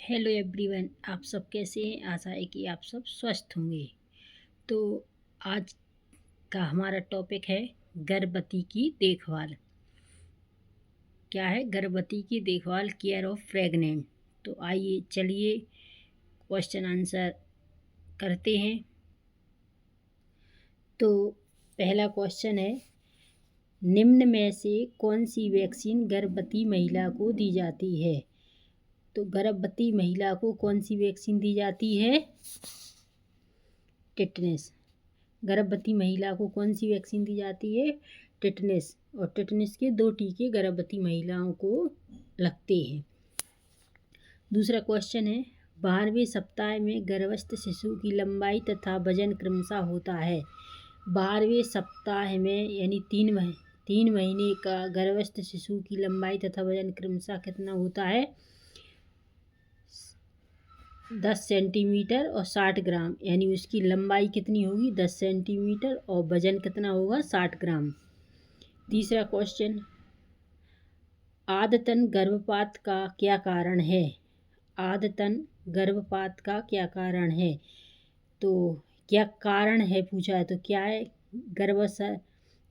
Hello everyone, आप सब कैसे हैं। आशा है कि आप सब स्वस्थ होंगे। तो आज का हमारा टॉपिक है गर्भवती की देखभाल। क्या है गर्भवती की देखभाल, केयर ऑफ प्रेग्नेंट। तो आइए चलिए क्वेश्चन आंसर करते हैं। तो पहला क्वेश्चन है, निम्न में से कौन सी वैक्सीन गर्भवती महिला को दी जाती है। तो गर्भवती महिला को कौन सी वैक्सीन दी जाती है। टिटनेस। गर्भवती महिला को कौन सी वैक्सीन दी जाती है। टिटनेस। और टिटनेस के 2 टीके गर्भवती महिलाओं को लगते हैं। दूसरा क्वेश्चन है, 12वें सप्ताह में गर्भस्थ शिशु की लंबाई तथा वजन क्रमशः होता है। 12वें सप्ताह में यानी 3 महीने का गर्भस्थ शिशु की लंबाई तथा वजन क्रमशः कितना होता है। 10 सेंटीमीटर और 60 ग्राम, यानी उसकी लंबाई कितनी होगी 10 सेंटीमीटर और वजन कितना होगा 60 ग्राम। तीसरा क्वेश्चन, आदतन गर्भपात का क्या कारण है। आदतन गर्भपात का क्या कारण है। तो क्या कारण है पूछा है, तो क्या है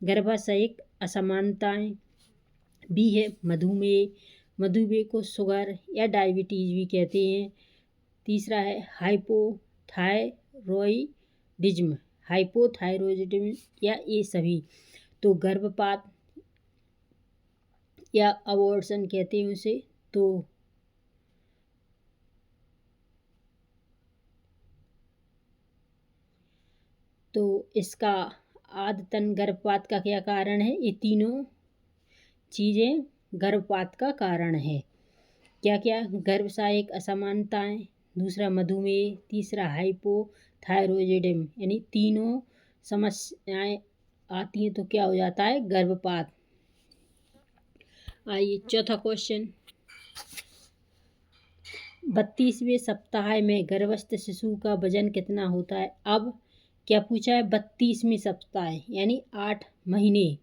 गर्भाशयिक असमानताएं। बी है मधुमेह को शुगर या डायबिटीज भी कहते हैं। तीसरा है हाइपोथायरॉयडिज्म या ये सभी। तो गर्भपात या अबॉर्शन कहते हैं उसे। तो इसका आदतन गर्भपात का क्या कारण है। ये तीनों चीज़ें गर्भपात का कारण है। क्या क्या, गर्भाशयिक असमानताएं, दूसरा मधुमेह, तीसरा हाइपोथायरॉयडिज्म, यानी तीनों समस्याएं आती हैं तो क्या हो जाता है गर्भपात। आइए चौथा क्वेश्चन, 32वें सप्ताह में गर्भस्थ शिशु का वजन कितना होता है। अब क्या पूछा है 32वें सप्ताह यानी 8 महीने।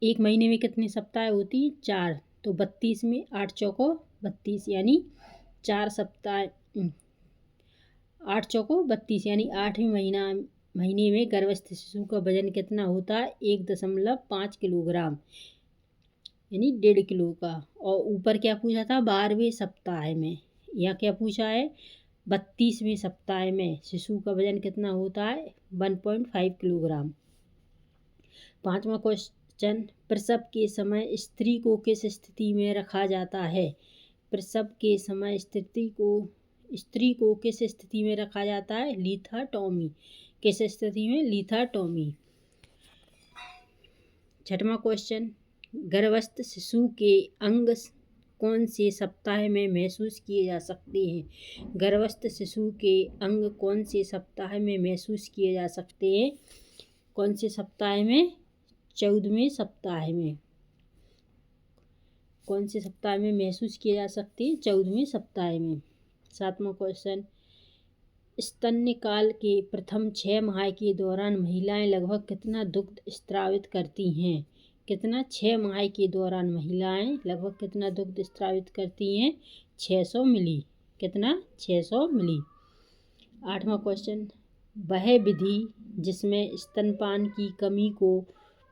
एक महीने में कितने सप्ताह होती है 4। तो 32 में 8 चौको 32 यानी 4 सप्ताह। 8 चौको 32 यानी 8वें महीने में गर्भस्थ शिशु का वजन कितना होता है 1.5 किलोग्राम, यानी 1.5 किलो का। और ऊपर क्या पूछा था 12वें सप्ताह में, या क्या पूछा है 32वें सप्ताह में शिशु का वजन कितना होता है 1.5 किलोग्राम। 5वां क्वेश्चन, प्रसव के समय स्त्री को किस स्थिति में रखा जाता है। प्रसव के समय स्त्री को किस स्थिति में रखा जाता है लिथाटॉमी। किस स्थिति में लिथाटॉमी। 6वां क्वेश्चन, गर्भस्थ शिशु के अंग कौन से सप्ताह में महसूस किए जा सकते हैं। गर्भस्थ शिशु के अंग कौन से सप्ताह में महसूस किए जा सकते हैं। कौन से सप्ताह में 14वें सप्ताह में। कौन से सप्ताह में महसूस किए जा सकते हैं 14वें सप्ताह में। 7वां क्वेश्चन, स्तन्यकाल के प्रथम 6 माह के दौरान महिलाएं लगभग कितना दुग्ध स्रावित करती हैं। कितना 6 माह के दौरान महिलाएं लगभग कितना दुग्ध स्रावित करती हैं 600 मिली। कितना 600 मिली। 8वां क्वेश्चन, वह विधि जिसमें स्तनपान की कमी को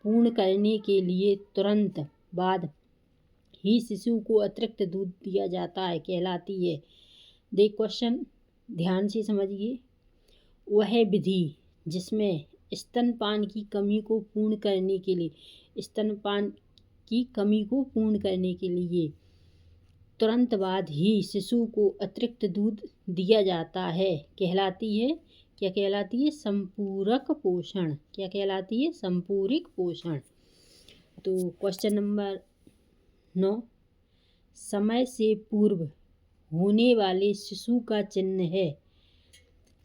पूर्ण करने के लिए तुरंत बाद ही शिशु को अतिरिक्त दूध दिया जाता है कहलाती है। देख क्वेश्चन ध्यान से समझिए। वह विधि जिसमें स्तनपान की कमी को पूर्ण करने के लिए तुरंत बाद ही शिशु को अतिरिक्त दूध दिया जाता है कहलाती है। क्या कहलाती है संपूरक पोषण। क्या कहलाती है संपूरक पोषण। तो क्वेश्चन नंबर 9, समय से पूर्व होने वाले शिशु का चिन्ह है।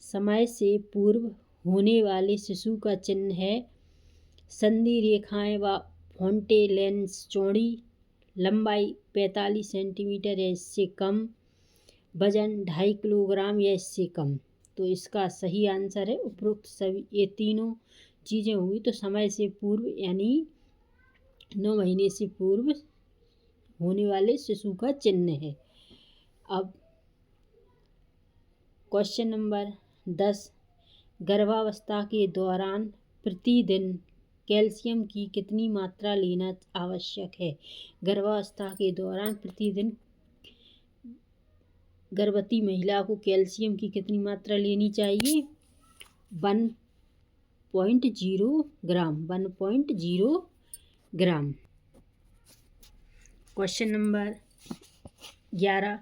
समय से पूर्व होने वाले शिशु का चिन्ह है संधि रेखाएं व फोंटे लेंस चौड़ी, लंबाई 45 सेंटीमीटर या इससे कम, वजन 2.5 किलोग्राम या इससे कम। तो इसका सही आंसर है उपरोक्त सभी ये तीनों चीज़ें हुई। तो समय से पूर्व यानी 9 महीने से पूर्व होने वाले शिशु का चिन्ह है। अब क्वेश्चन नंबर 10, गर्भावस्था के दौरान प्रतिदिन कैल्शियम की कितनी मात्रा लेना आवश्यक है? गर्भावस्था के दौरान प्रतिदिन गर्भवती महिला को कैल्शियम की कितनी मात्रा लेनी चाहिए? 1.0 ग्राम। 1.0 ग्राम। क्वेश्चन नंबर 11,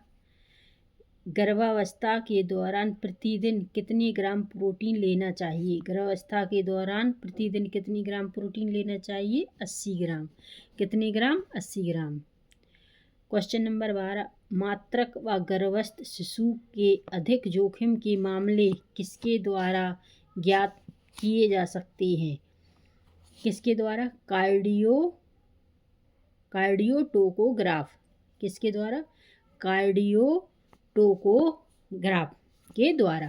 गर्भावस्था के दौरान प्रतिदिन कितने ग्राम प्रोटीन लेना चाहिए? गर्भावस्था के दौरान प्रतिदिन कितनी ग्राम प्रोटीन लेना चाहिए? 80 ग्राम। कितने ग्राम? 80 ग्राम। क्वेश्चन नंबर 12, मातृक व गर्भस्थ शिशु के अधिक जोखिम के मामले किसके द्वारा ज्ञात किए जा सकते हैं? किसके द्वारा? कार्डियोटोकोग्राफ। किसके द्वारा? कार्डियोटोकोग्राफ के द्वारा।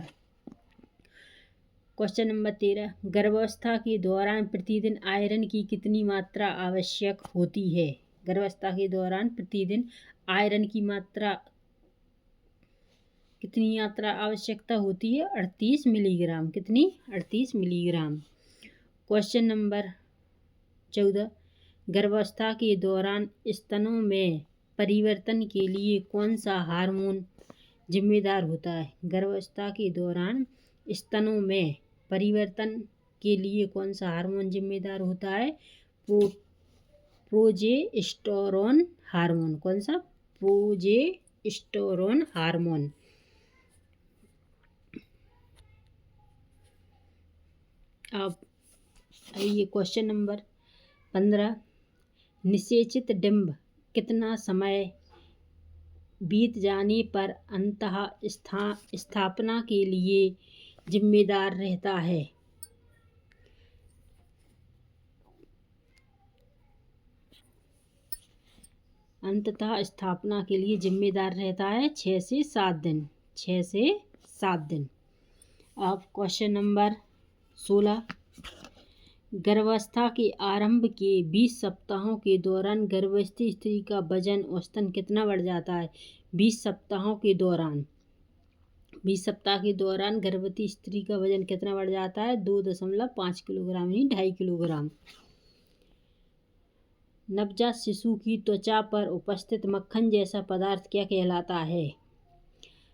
क्वेश्चन नंबर 13, गर्भावस्था के दौरान प्रतिदिन आयरन की कितनी मात्रा आवश्यक होती है? गर्भावस्था के दौरान प्रतिदिन आयरन की मात्रा कितनी मात्रा आवश्यकता होती है? 38 मिलीग्राम। कितनी? 38 मिलीग्राम। क्वेश्चन नंबर 14, गर्भावस्था के दौरान स्तनों में परिवर्तन के लिए कौन सा हार्मोन जिम्मेदार होता है? गर्भावस्था के दौरान स्तनों में परिवर्तन के लिए कौन सा हार्मोन जिम्मेदार होता है? Progesterone hormone. कौन सा? Progesterone hormone. अब आइए क्वेश्चन नंबर 15, निषेचित डिंब कितना समय बीत जाने पर अंतः स्थापना के लिए जिम्मेदार रहता है? अंततः स्थापना के लिए जिम्मेदार रहता है 6 से 7 दिन। 6 से 7 दिन। अब क्वेश्चन नंबर 16, गर्भावस्था के आरंभ के 20 सप्ताहों के दौरान गर्भवती स्त्री का वजन औसतन कितना बढ़ जाता है? 20 सप्ताहों के दौरान 20 सप्ताह के दौरान गर्भवती स्त्री का वजन कितना बढ़ जाता है? 2.5 किलोग्राम यानी 2.5 किलोग्राम। नवजात शिशु की त्वचा पर उपस्थित मक्खन जैसा पदार्थ क्या कहलाता है?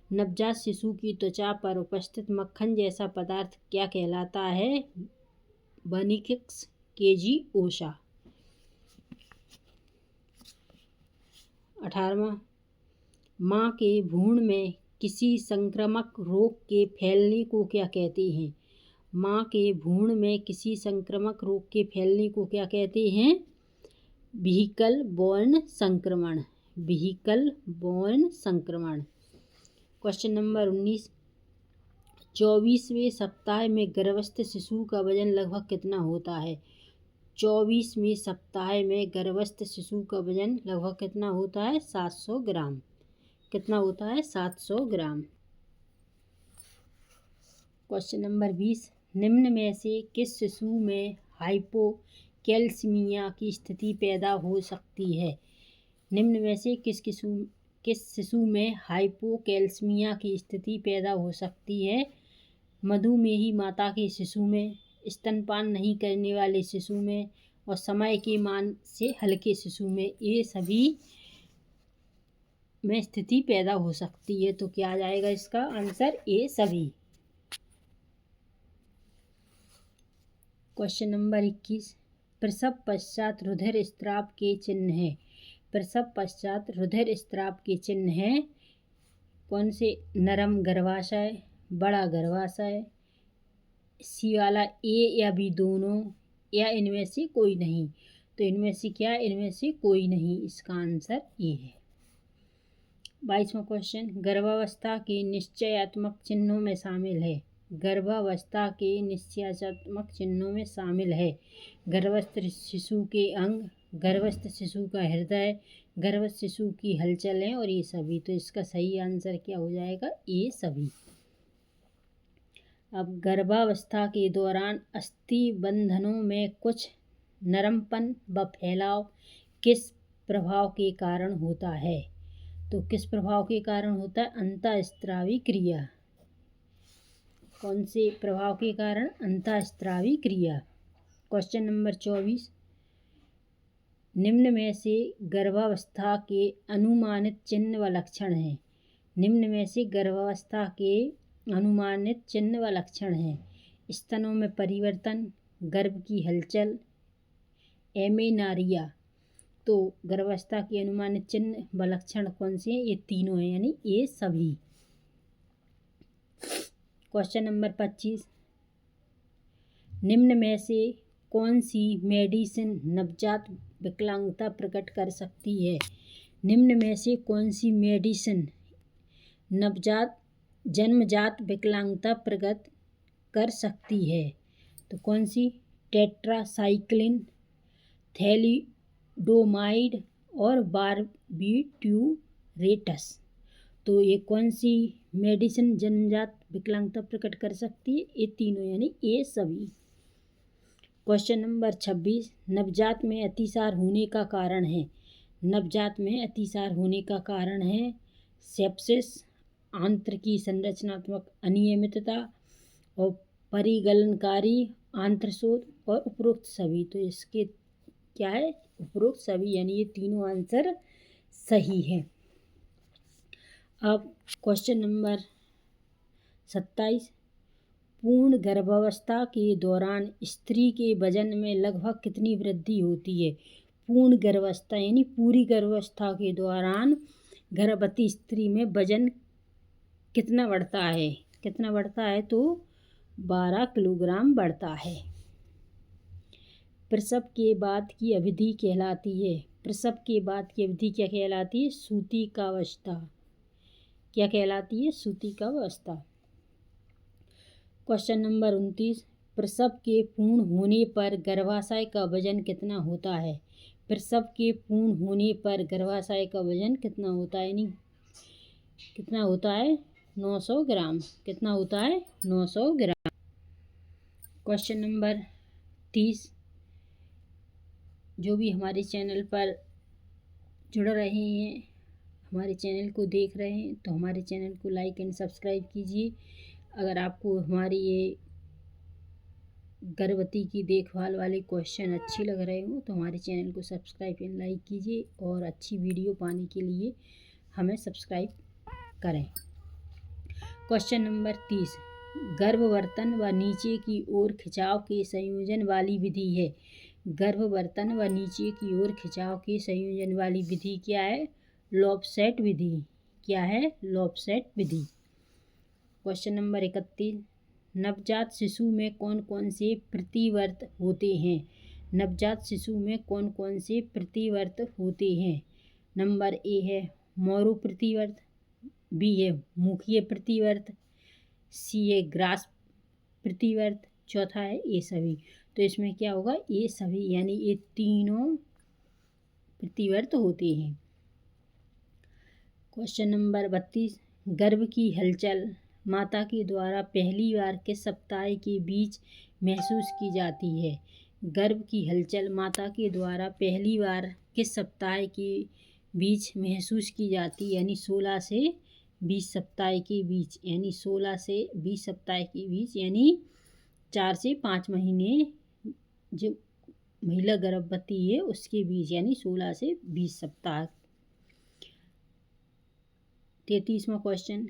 नवजात शिशु की त्वचा पर उपस्थित मक्खन जैसा पदार्थ क्या कहलाता है? बर्निक्स कैजिओसा। 18वां, माँ के भ्रूण में किसी संक्रामक रोग के फैलने को क्या कहते हैं? माँ के भ्रूण में किसी संक्रामक रोग के फैलने को क्या कहते हैं? व्हीकल बोर्न संक्रमण। व्हीकल बोर्न संक्रमण। क्वेश्चन नंबर 19, 24वें सप्ताह में गर्भस्थ शिशु का वजन लगभग कितना होता है? 24वें सप्ताह में गर्भस्थ शिशु का वजन लगभग कितना होता है? 700 ग्राम। कितना होता है? 700 ग्राम। क्वेश्चन नंबर 20, निम्न में से किस शिशु में हाइपोकैल्सीमिया की स्थिति पैदा हो सकती है? निम्न में से किस शिशु में हाइपोकैल्सीमिया की स्थिति पैदा हो सकती है? मधुमेही माता के शिशु में, स्तनपान नहीं करने वाले शिशु में और समय के मान से हल्के शिशु में। ये सभी में स्थिति पैदा हो सकती है। तो क्या आ जाएगा इसका आंसर? ये सभी। क्वेश्चन नंबर 21, प्रसव पश्चात रुधिर स्राव के चिन्ह है। प्रसव पश्चात रुधिर स्राव के चिन्ह है कौन से? नरम गर्भाशय, बड़ा गर्भाशय, सी वाला, ए या बी दोनों, या इनमें से कोई नहीं। तो इनमें से क्या? इनमें से कोई नहीं। इसका आंसर ए है। 22वां क्वेश्चन, गर्भावस्था के निश्चयात्मक चिन्हों में शामिल है। गर्भावस्था के निश्चयात्मक चिन्हों में शामिल है गर्भस्थ शिशु के अंग, गर्भस्थ शिशु का हृदय, गर्भस्थ शिशु की हलचलें और ये सभी। तो इसका सही आंसर क्या हो जाएगा? ये सभी। अब गर्भावस्था के दौरान अस्थि बंधनों में कुछ नरमपन व फैलाव किस प्रभाव के कारण होता है? तो किस प्रभाव के कारण होता है? अंतःस्रावी क्रिया। कौन से प्रभाव के कारण? अंतःस्रावी क्रिया। क्वेश्चन नंबर 24, निम्न में से गर्भावस्था के अनुमानित चिन्ह व लक्षण हैं। निम्न में से गर्भावस्था के अनुमानित चिन्ह व लक्षण हैं। स्तनों में परिवर्तन, गर्भ की हलचल, एमेनारिया। तो गर्भावस्था के अनुमानित चिन्ह व लक्षण कौन से हैं? ये तीनों हैं, यानी ये सभी। क्वेश्चन नंबर 25, निम्न में से कौन सी मेडिसिन नवजात विकलांगता प्रकट कर सकती है? निम्न में से कौन सी मेडिसिन जन्मजात विकलांगता प्रकट कर सकती है? तो कौन सी? टेट्रासाइक्लिन, थैलिडोमाइड और बारबिट्यूरेटस। तो ये कौन सी मेडिसिन जन्मजात विकलांगता प्रकट कर सकती है? ये तीनों, यानी ये सभी। क्वेश्चन नंबर 26, नवजात में अतिसार होने का कारण है। नवजात में अतिसार होने का कारण है सेप्सिस, आंत्र की संरचनात्मक अनियमितता और परिगलनकारी आंत्रशोथ और उपरोक्त सभी। तो इसके क्या है? उपरोक्त सभी, यानी ये तीनों आंसर सही है। अब क्वेश्चन नंबर 27, पूर्ण गर्भावस्था के दौरान स्त्री के वजन में लगभग कितनी वृद्धि होती है? पूर्ण गर्भावस्था यानी पूरी गर्भावस्था के दौरान गर्भवती स्त्री में वजन कितना बढ़ता है? कितना बढ़ता है? तो 12 किलोग्राम बढ़ता है। प्रसव के बाद की अवधि कहलाती है। प्रसव के बाद की अवधि क्या कहलाती है? सूतिकावस्था। क्या कहलाती है? सूतिकावस्था। क्वेश्चन नंबर 29, प्रसव के पूर्ण होने पर गर्भाशय का वजन कितना होता है? प्रसव के पूर्ण होने पर गर्भाशय का वजन कितना होता है? यानी कितना होता है? 900 ग्राम। कितना होता है? 900 ग्राम। क्वेश्चन नंबर 30, जो भी हमारे चैनल पर जुड़ रहे हैं, हमारे चैनल को देख रहे हैं, तो हमारे चैनल को लाइक एंड सब्सक्राइब कीजिए। अगर आपको हमारी ये गर्भवती की देखभाल वाले क्वेश्चन अच्छे लग रहे हो तो हमारे चैनल को सब्सक्राइब एंड लाइक कीजिए और अच्छी वीडियो पाने के लिए हमें सब्सक्राइब करें। क्वेश्चन नंबर 30, गर्भवर्तन व नीचे की ओर खिंचाव के संयोजन वाली विधि है। गर्भवर्तन व नीचे की ओर खिंचाव के संयोजन वाली विधि क्या है? लॉपसेट विधि। क्या है? लॉपसेट विधि। क्वेश्चन नंबर 31, नवजात शिशु में कौन कौन से प्रतिवर्त होते हैं? नवजात शिशु में कौन कौन से प्रतिवर्त होते हैं? नंबर ए है मोरो प्रतिवर्त, बी है मुखीय प्रतिवर्त, सी है ग्रास प्रतिवर्त, चौथा है ये सभी। तो इसमें क्या होगा? ये सभी, यानी ये तीनों प्रतिवर्त होते हैं। क्वेश्चन नंबर 32, गर्भ की हलचल माता के द्वारा पहली बार किस सप्ताह के बीच महसूस की जाती है? गर्भ की हलचल माता के द्वारा पहली बार किस सप्ताह के बीच महसूस की जाती है? यानी 16 से 20 सप्ताह के बीच, यानी 16 से 20 सप्ताह के बीच, यानी 4 से 5 महीने जो महिला गर्भवती है उसके बीच, यानी 16 से 20 सप्ताह। 33वां क्वेश्चन,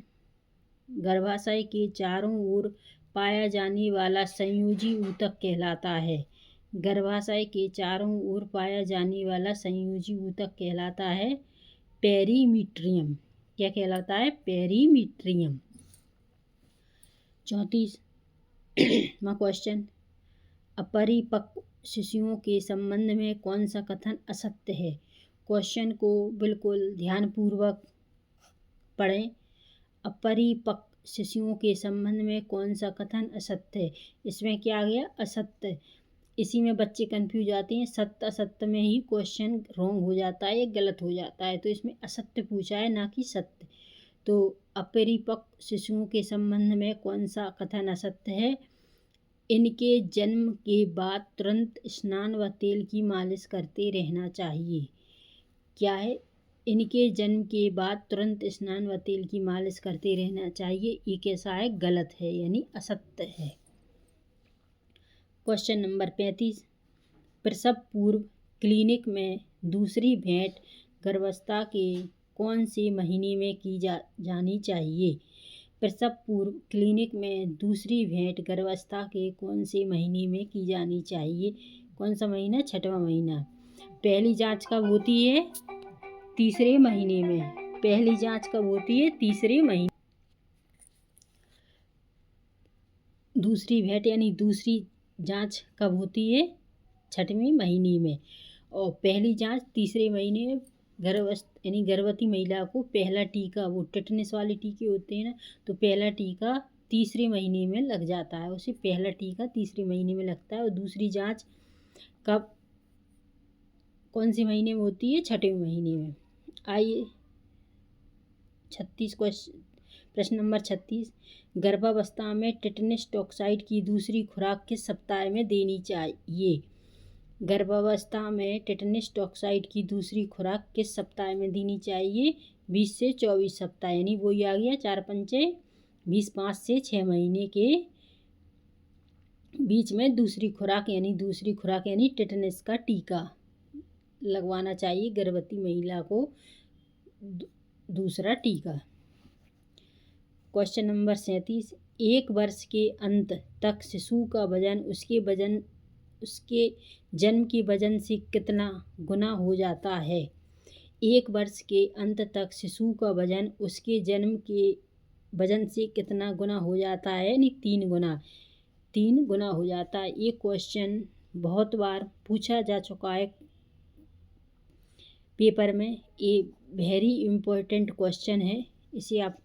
गर्भाशय के चारों ओर पाया जाने वाला संयोजी ऊतक कहलाता है। गर्भाशय के चारों ओर पाया जाने वाला संयोजी ऊतक कहलाता है पेरीमीट्रियम। क्या कहलाता है? पेरीमीट्रियम। 34वां क्वेश्चन, अपरिपक्व शिशुओं के संबंध में कौन सा कथन असत्य है? क्वेश्चन को बिल्कुल ध्यानपूर्वक पढ़ें। अपरिपक्व शिशुओं के संबंध में कौन सा कथन असत्य है? इसमें क्या आ गया? असत्य। इसी में बच्चे कंफ्यूज आते हैं, सत्य असत्य में ही क्वेश्चन रॉन्ग हो जाता है या गलत हो जाता है। तो इसमें असत्य पूछा है, ना कि सत्य। तो अपरिपक्व शिशुओं के संबंध में कौन सा कथन असत्य है? इनके जन्म के बाद तुरंत स्नान व तेल की मालिश करते रहना चाहिए। क्या है? इनके जन्म के बाद तुरंत स्नान व तेल की मालिश करते रहना चाहिए। ये कैसा है? गलत है, यानी असत्य है। क्वेश्चन नंबर 35, प्रसव पूर्व क्लिनिक में दूसरी भेंट गर्भावस्था के कौन से महीने में की जानी चाहिए? प्रसव पूर्व क्लिनिक में दूसरी भेंट गर्भावस्था के कौन से महीने में की जानी चाहिए? कौन सा महीना? 6वां महीना। पहली जांच कब होती है? तीसरे महीने में। पहली जांच कब होती है? तीसरे महीने। दूसरी भेंट यानी दूसरी जांच कब होती है? 6वें महीने में। और पहली जांच तीसरे महीने में। यानी गर्भवती महिला को पहला टीका, वो टेटनस वाले टीके होते हैं ना, तो पहला टीका तीसरे महीने में लग जाता है। उसे पहला टीका तीसरे महीने में लगता है। और दूसरी जांच कब, कौन से महीने में होती है? 6वें महीने में। आइए 36 क्वेश्चन, प्रश्न नंबर 36, गर्भावस्था में टेटनस टॉक्साइड की दूसरी खुराक किस सप्ताह में देनी चाहिए? गर्भावस्था में टेटनस टॉक्साइड की दूसरी खुराक किस सप्ताह में देनी चाहिए? 20 से 24 सप्ताह, यानी वो ही आ गया 4 पंचे 20, 5 से 6 महीने के बीच में दूसरी खुराक यानी टेटनस का टीका लगवाना चाहिए गर्भवती महिला को, दूसरा टीका। क्वेश्चन नंबर 37, 1 वर्ष के अंत तक शिशु का वजन उसके जन्म के वजन से कितना गुना हो जाता है? 1 वर्ष के अंत तक शिशु का वजन उसके जन्म के वजन से कितना गुना हो जाता है? यानी 3 गुना हो जाता है। ये क्वेश्चन बहुत बार पूछा जा चुका है पेपर में। ये वेरी इम्पोर्टेंट क्वेश्चन है, इसे आप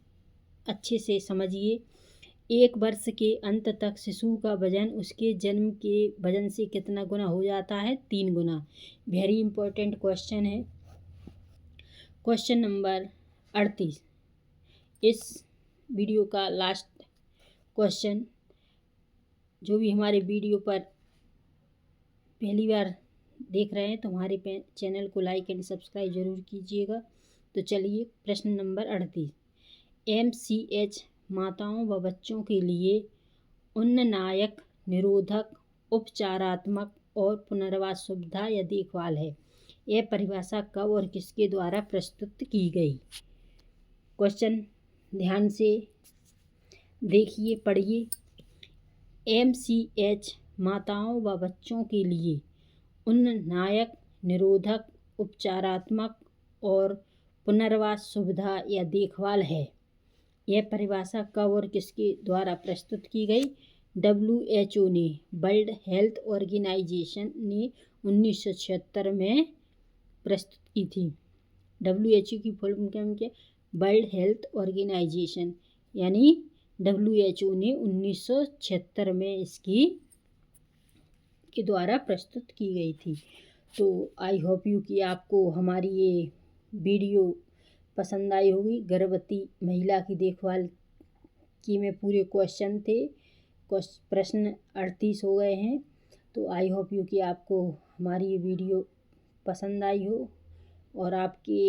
अच्छे से समझिए। 1 वर्ष के अंत तक शिशु का वजन उसके जन्म के वजन से कितना गुना हो जाता है? 3 गुना। वेरी इंपॉर्टेंट क्वेश्चन है। क्वेश्चन नंबर 38, इस वीडियो का लास्ट क्वेश्चन। जो भी हमारे वीडियो पर पहली बार देख रहे हैं तो हमारे चैनल को लाइक एंड सब्सक्राइब जरूर कीजिएगा। तो चलिए प्रश्न नंबर 38, MCH माताओं व बच्चों के लिए उन्ननायक, निरोधक, उपचारात्मक और पुनर्वास सुविधा या देखभाल है। यह परिभाषा कब और किसके द्वारा प्रस्तुत की गई? क्वेश्चन ध्यान से देखिए, पढ़िए। MCH माताओं व बच्चों के लिए उन्ननायक, निरोधक, उपचारात्मक और पुनर्वास सुविधा या देखभाल है। यह परिभाषा कब और किसके द्वारा प्रस्तुत की गई? WHO ने, वर्ल्ड हेल्थ ऑर्गेनाइजेशन ने 1976 में प्रस्तुत की थी। WHO की फुल फॉर्म क्या? वर्ल्ड हेल्थ ऑर्गेनाइजेशन, यानी WHO ने 1976 में इसकी के द्वारा प्रस्तुत की गई थी। तो आई होप यू कि आपको हमारी ये वीडियो पसंद आई होगी। गर्भवती महिला की देखभाल की में पूरे क्वेश्चन थे। प्रश्न 38 हो गए हैं। तो आई होप यू कि आपको हमारी ये वीडियो पसंद आई हो और आपके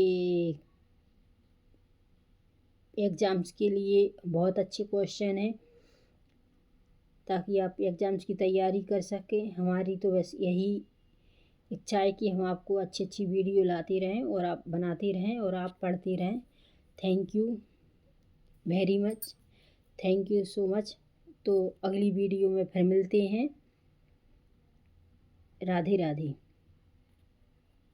एग्ज़ाम्स के लिए बहुत अच्छे क्वेश्चन हैं, ताकि आप एग्ज़ाम्स की तैयारी कर सकें। हमारी तो बस यही इच्छा है कि हम आपको अच्छी अच्छी वीडियो लाते रहें और आप बनाते रहें और आप पढ़ते रहें। Thank you very much, thank you so much. तो अगली वीडियो में फिर मिलते हैं। राधे राधे।